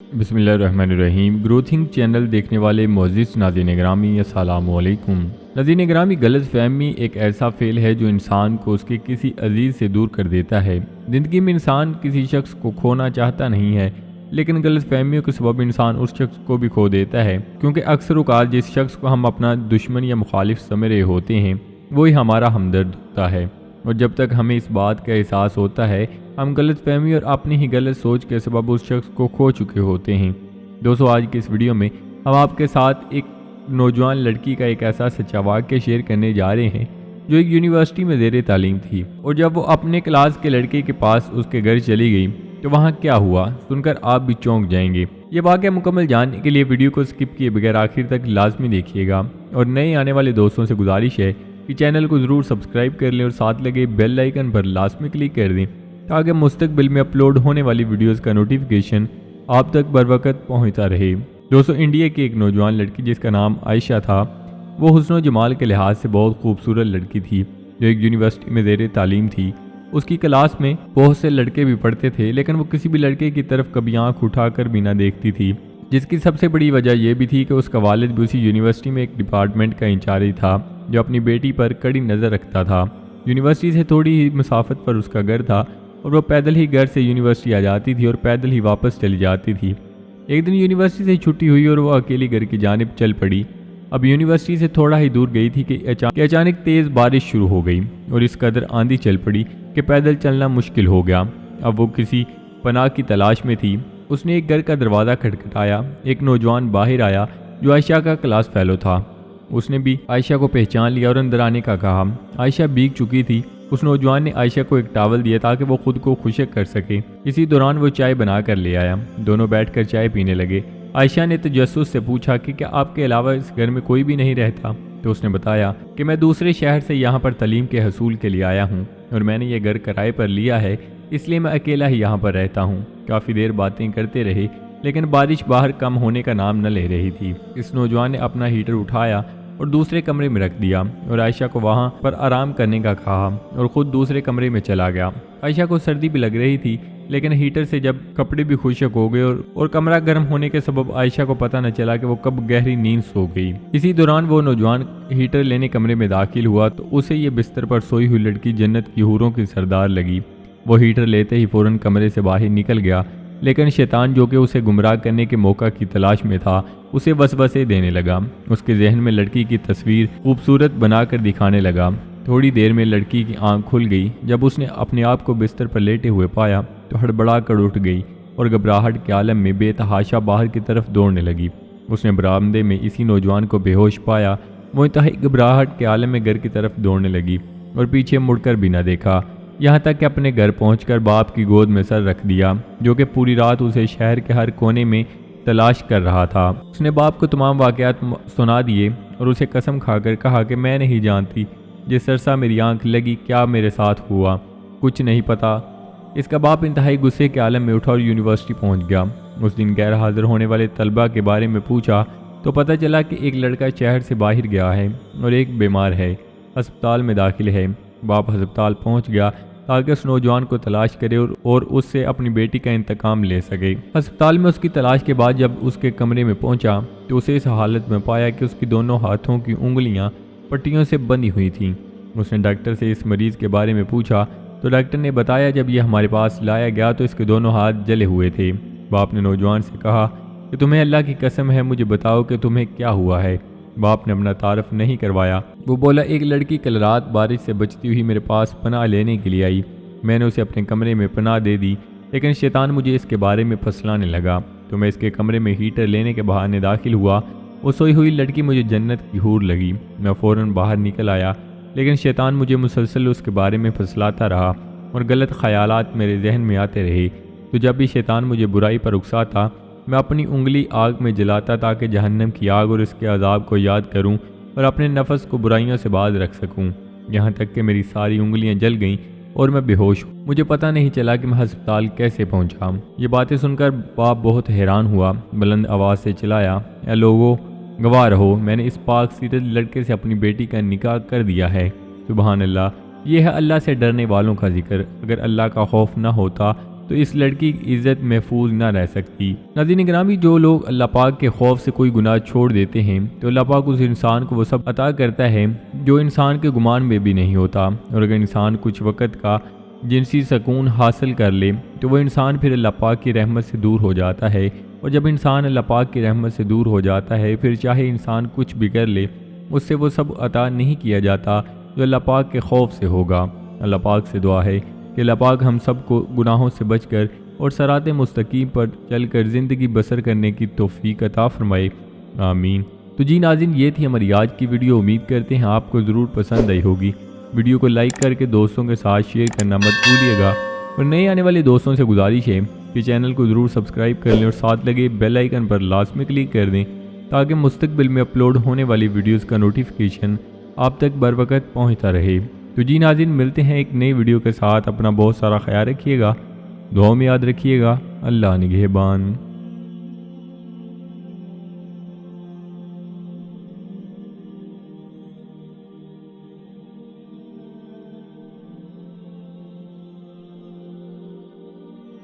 بسم اللہ الرحمن الرحیم۔ گروتھنگ چینل دیکھنے والے معزز ناظرین گرامی السلام علیکم۔ ناظرین گرامی، غلط فہمی ایک ایسا فعل ہے جو انسان کو اس کے کسی عزیز سے دور کر دیتا ہے۔ زندگی میں انسان کسی شخص کو کھونا چاہتا نہیں ہے، لیکن غلط فہمیوں کے سبب انسان اس شخص کو بھی کھو دیتا ہے، کیونکہ اکثر اوقات جس شخص کو ہم اپنا دشمن یا مخالف سمجھ رہے ہوتے ہیں وہی ہمارا ہمدرد ہوتا ہے، اور جب تک ہمیں اس بات کا احساس ہوتا ہے ہم غلط فہمی اور اپنی ہی غلط سوچ کے سبب اس شخص کو کھو چکے ہوتے ہیں۔ دوستو، آج کی اس ویڈیو میں ہم آپ کے ساتھ ایک نوجوان لڑکی کا ایک ایسا سچا واقعہ شیئر کرنے جا رہے ہیں جو ایک یونیورسٹی میں زیر تعلیم تھی، اور جب وہ اپنے کلاس کے لڑکے کے پاس اس کے گھر چلی گئی تو وہاں کیا ہوا سن کر آپ بھی چونک جائیں گے۔ یہ واقعہ مکمل جاننے کے لیے ویڈیو کو سکپ کیے بغیر آخر تک لازمی دیکھیے گا، اور نئے آنے والے دوستوں سے گزارش ہے کہ چینل کو ضرور سبسکرائب کر لیں اور ساتھ لگے بیل آئیکن پر لازمی کلک کر دیں تاکہ مستقبل میں اپلوڈ ہونے والی ویڈیوز کا نوٹیفیکیشن آپ تک بر وقت پہنچتا رہے۔ دوستو، انڈیا کی ایک نوجوان لڑکی جس کا نام عائشہ تھا، وہ حسن و جمال کے لحاظ سے بہت خوبصورت لڑکی تھی جو ایک یونیورسٹی میں زیر تعلیم تھی۔ اس کی کلاس میں بہت سے لڑکے بھی پڑھتے تھے، لیکن وہ کسی بھی لڑکے کی طرف کبھی آنکھ اٹھا کر بھی نہ دیکھتی تھی، جس کی سب سے بڑی وجہ یہ بھی تھی کہ اس کا والد بھی اسی یونیورسٹی میں ایک ڈپارٹمنٹ کا انچارج تھا جو اپنی بیٹی پر کڑی نظر رکھتا تھا۔ یونیورسٹی سے تھوڑی ہی مسافت پر اس کا گھر تھا، اور وہ پیدل ہی گھر سے یونیورسٹی آ جاتی تھی اور پیدل ہی واپس چلی جاتی تھی۔ ایک دن یونیورسٹی سے چھٹی ہوئی اور وہ اکیلی گھر کی جانب چل پڑی۔ اب یونیورسٹی سے تھوڑا ہی دور گئی تھی کہ اچانک تیز بارش شروع ہو گئی اور اس قدر آندھی چل پڑی کہ پیدل چلنا مشکل ہو گیا۔ اب وہ کسی پناہ کی تلاش میں تھی۔ اس نے ایک گھر کا دروازہ کھٹکھٹایا۔ ایک نوجوان باہر آیا جو عائشہ کا کلاس فیلو تھا۔ اس نے بھی عائشہ کو پہچان لیا اور اندر آنے کا کہا۔ عائشہ بھیگ چکی تھی۔ اس نوجوان نے عائشہ کو ایک ٹاول دیا تاکہ وہ خود کو خشک کر سکے۔ اسی دوران وہ چائے بنا کر لے آیا۔ دونوں بیٹھ کر چائے پینے لگے۔ عائشہ نے تجسس سے پوچھا کہ کیا آپ کے علاوہ اس گھر میں کوئی بھی نہیں رہتا؟ تو اس نے بتایا کہ میں دوسرے شہر سے یہاں پر تعلیم کے حصول کے لیے آیا ہوں، اور میں نے یہ گھر کرائے پر لیا ہے، اس لیے میں اکیلا ہی یہاں پر رہتا ہوں۔ کافی دیر باتیں کرتے رہے، لیکن بارش باہر کم ہونے کا نام نہ لے رہی تھی۔ اس نوجوان نے اپنا ہیٹر اٹھایا اور دوسرے کمرے میں رکھ دیا اور عائشہ کو وہاں پر آرام کرنے کا کہا، اور خود دوسرے کمرے میں چلا گیا۔ عائشہ کو سردی بھی لگ رہی تھی، لیکن ہیٹر سے جب کپڑے بھی خشک ہو گئے اور کمرہ گرم ہونے کے سبب عائشہ کو پتہ نہ چلا کہ وہ کب گہری نیند سو گئی۔ اسی دوران وہ نوجوان ہیٹر لینے کمرے میں داخل ہوا تو اسے یہ بستر پر سوئی ہوئی لڑکی جنت کی حوروں کی سردار لگی۔ وہ ہیٹر لیتے ہی فوراً کمرے سے باہر نکل گیا، لیکن شیطان جو کہ اسے گمراہ کرنے کے موقع کی تلاش میں تھا اسے وسوسے دینے لگا۔ اس کے ذہن میں لڑکی کی تصویر خوبصورت بنا کر دکھانے لگا۔ تھوڑی دیر میں لڑکی کی آنکھ کھل گئی۔ جب اس نے اپنے آپ کو بستر پر لیٹے ہوئے پایا تو ہڑبڑا کر اٹھ گئی اور گھبراہٹ کے عالم میں بے تحاشا باہر کی طرف دوڑنے لگی۔ اس نے برآمدے میں اسی نوجوان کو بے ہوش پایا۔ وہ انتہائی گھبراہٹ کے عالم میں گھر کی طرف دوڑنے لگی اور پیچھے مڑ کر بھی نہ دیکھا، یہاں تک کہ اپنے گھر پہنچ کر باپ کی گود میں سر رکھ دیا جو کہ پوری رات اسے شہر کے ہر کونے میں تلاش کر رہا تھا۔ اس نے باپ کو تمام واقعات سنا دیے اور اسے قسم کھا کر کہا کہ میں نہیں جانتی جس سرسا میری آنکھ لگی کیا میرے ساتھ ہوا، کچھ نہیں پتا۔ اس کا باپ انتہائی غصے کے عالم میں اٹھا اور یونیورسٹی پہنچ گیا۔ اس دن غیر حاضر ہونے والے طلبہ کے بارے میں پوچھا تو پتہ چلا کہ ایک لڑکا شہر سے باہر گیا ہے اور ایک بیمار ہے، ہسپتال میں داخل ہے۔ باپ ہسپتال پہنچ گیا تاکہ اس نوجوان کو تلاش کرے اور اس سے اپنی بیٹی کا انتقام لے سکے۔ ہسپتال میں اس کی تلاش کے بعد جب اس کے کمرے میں پہنچا تو اسے اس حالت میں پایا کہ اس کی دونوں ہاتھوں کی انگلیاں پٹیوں سے بندھی ہوئی تھیں۔ اس نے ڈاکٹر سے اس مریض کے بارے میں پوچھا تو ڈاکٹر نے بتایا جب یہ ہمارے پاس لایا گیا تو اس کے دونوں ہاتھ جلے ہوئے تھے۔ باپ نے نوجوان سے کہا کہ تمہیں اللہ کی قسم ہے مجھے بتاؤ کہ تمہیں کیا ہوا ہے۔ باپ نے اپنا تعارف نہیں کروایا۔ وہ بولا ایک لڑکی کل رات بارش سے بچتی ہوئی میرے پاس پناہ لینے کے لیے آئی، میں نے اسے اپنے کمرے میں پناہ دے دی، لیکن شیطان مجھے اس کے بارے میں پھسلانے لگا تو میں اس کے کمرے میں ہیٹر لینے کے بہانے داخل ہوا۔ وہ سوئی ہوئی لڑکی مجھے جنت کی حور لگی۔ میں فوراً باہر نکل آیا، لیکن شیطان مجھے مسلسل اس کے بارے میں پھسلاتا رہا اور غلط خیالات میرے ذہن میں آتے رہے۔ تو جب بھی شیطان مجھے برائی پر اکساتا میں اپنی انگلی آگ میں جلاتا تاکہ جہنم کی آگ اور اس کے عذاب کو یاد کروں اور اپنے نفس کو برائیوں سے باز رکھ سکوں، یہاں تک کہ میری ساری انگلیاں جل گئیں اور میں بے ہوش ہوں۔ مجھے پتہ نہیں چلا کہ میں ہسپتال کیسے پہنچا۔ یہ باتیں سن کر باپ بہت حیران ہوا۔ بلند آواز سے چلایا، اے لوگو، گواہ رہو، میں نے اس پاک سیرت لڑکے سے اپنی بیٹی کا نکاح کر دیا ہے۔ سبحان اللہ، یہ ہے اللہ سے ڈرنے والوں کا ذکر۔ اگر اللہ کا خوف نہ ہوتا تو اس لڑکی کی عزت محفوظ نہ رہ سکتی۔ ناظرین گرامی، جو لوگ اللہ پاک کے خوف سے کوئی گناہ چھوڑ دیتے ہیں تو اللہ پاک اس انسان کو وہ سب عطا کرتا ہے جو انسان کے گمان میں بھی نہیں ہوتا، اور اگر انسان کچھ وقت کا جنسی سکون حاصل کر لے تو وہ انسان پھر اللہ پاک کی رحمت سے دور ہو جاتا ہے، اور جب انسان اللہ پاک کی رحمت سے دور ہو جاتا ہے پھر چاہے انسان کچھ بھی کر لے اس سے وہ سب عطا نہیں کیا جاتا جو اللہ پاک کے خوف سے ہوگا۔ اللہ پاک سے دعا ہے کہ اللہ پاک ہم سب کو گناہوں سے بچ کر اور صراط مستقیم پر چل کر زندگی بسر کرنے کی توفیق عطا فرمائے، آمین۔ تو جی ناظرین، یہ تھی ہماری آج کی ویڈیو۔ امید کرتے ہیں آپ کو ضرور پسند آئی ہوگی۔ ویڈیو کو لائک کر کے دوستوں کے ساتھ شیئر کرنا مت بھولیے گا، اور نئے آنے والے دوستوں سے گزارش ہے کہ چینل کو ضرور سبسکرائب کر لیں اور ساتھ لگے بیل آئیکن پر لازمی کلک کر دیں تاکہ مستقبل میں اپلوڈ ہونے والی ویڈیوز کا نوٹیفیکیشن آپ تک بر وقت پہنچتا رہے۔ تو جی ناظرین، ملتے ہیں ایک نئی ویڈیو کے ساتھ۔ اپنا بہت سارا خیال رکھیے گا، دعاؤں میں یاد رکھیے گا۔ اللہ نگہبان۔